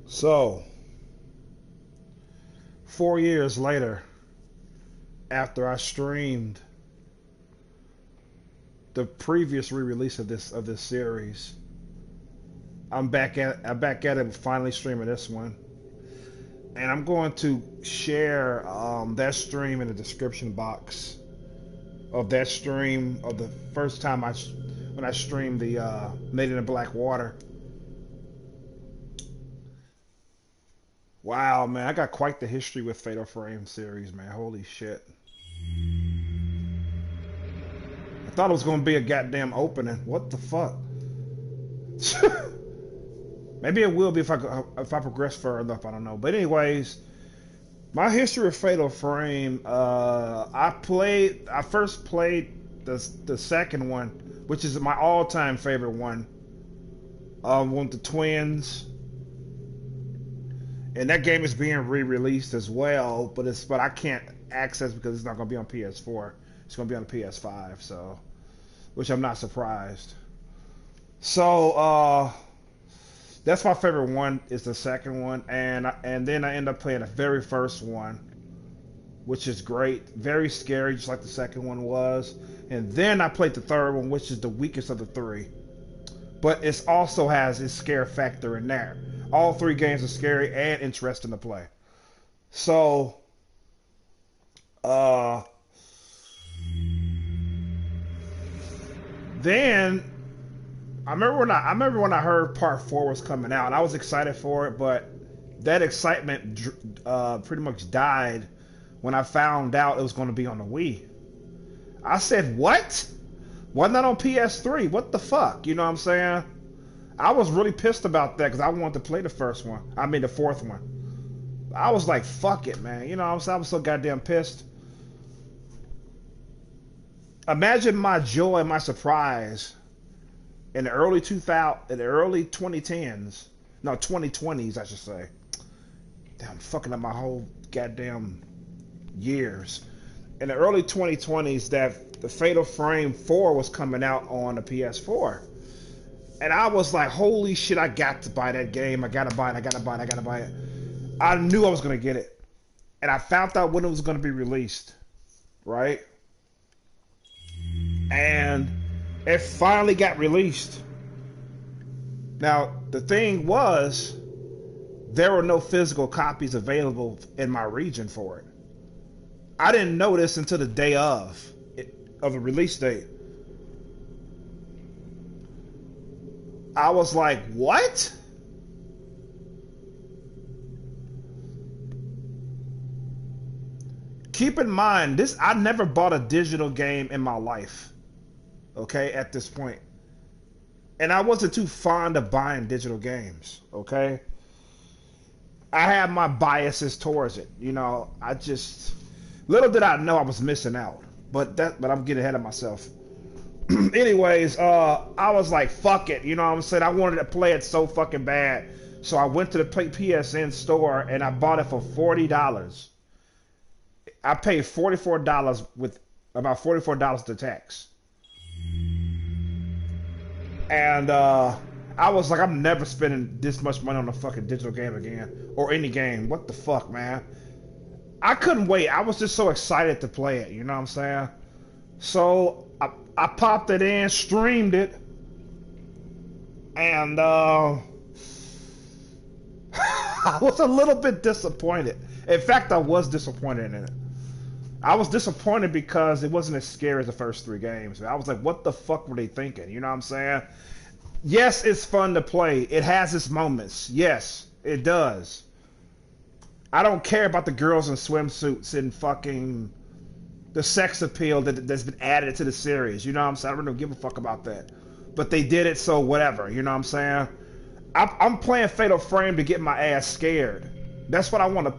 So, 4 years later, after I streamed the previous re-release of this series, I'm back at it, finally streaming this one, and I'm going to share that stream in the description box of that stream of the first time when I streamed the Made in the Black Water. Wow, man, I got quite the history with Fatal Frame series, man. Holy shit. I thought it was gonna be a goddamn opening. What the fuck? Maybe it will be if I progress further enough. I don't know. But anyways, my history of Fatal Frame. I first played the second one, which is my all-time favorite one. With the twins, and that game is being re-released as well. But I can't access because it's not gonna be on PS4. It's gonna be on the PS5. So, which I'm not surprised. So, that's my favorite one. Is the second one, and then I end up playing the very first one, which is great, very scary, just like the second one was. And then I played the third one, which is the weakest of the three, but it also has its scare factor in there. All three games are scary and interesting to play. So, uh, then I remember when I heard Part Four was coming out. I was excited for it, but that excitement pretty much died when I found out it was going to be on the Wii. I said, "What? Wasn't that on PS3? What the fuck?" You know what I'm saying? I was really pissed about that because I wanted to play the first one. I mean, the fourth one. I was like, "Fuck it, man." You know what I'm saying? I was so goddamn pissed. Imagine my joy, my surprise in the early 2010s, no 2020s, I should say. Damn, I'm fucking up my whole goddamn years. In the early 2020s, that the Fatal Frame 4 was coming out on the PS4, and I was like, "Holy shit! I got to buy that game. I gotta buy it. I gotta buy it. I gotta buy it." I knew I was gonna get it, and I found out when it was gonna be released, right? And it finally got released. Now, the thing was, there were no physical copies available in my region for it. I didn't know this until the day of the release date. I was like, "What?" Keep in mind, I never bought a digital game in my life. Okay, at this point. And I wasn't too fond of buying digital games, okay? I had my biases towards it. I just little did I know I was missing out. But I'm getting ahead of myself. Anyways, I was like, "Fuck it," you know what I'm saying? I wanted to play it so fucking bad. So I went to the PSN store and I bought it for $40. I paid $44 with about $44 to tax. And I was like, "I'm never spending this much money on a fucking digital game again. Or any game. What the fuck, man?" I couldn't wait. I was just so excited to play it. You know what I'm saying? So I popped it in, streamed it, and I was a little bit disappointed. In fact, I was disappointed in it. I was disappointed because it wasn't as scary as the first three games. I was like, "What the fuck were they thinking?" You know what I'm saying? Yes, it's fun to play. It has its moments. Yes, it does. I don't care about the girls in swimsuits and fucking the sex appeal that's been added to the series. You know what I'm saying? I don't give a fuck about that. But they did it, so whatever. You know what I'm saying? I'm playing Fatal Frame to get my ass scared. That's what I want to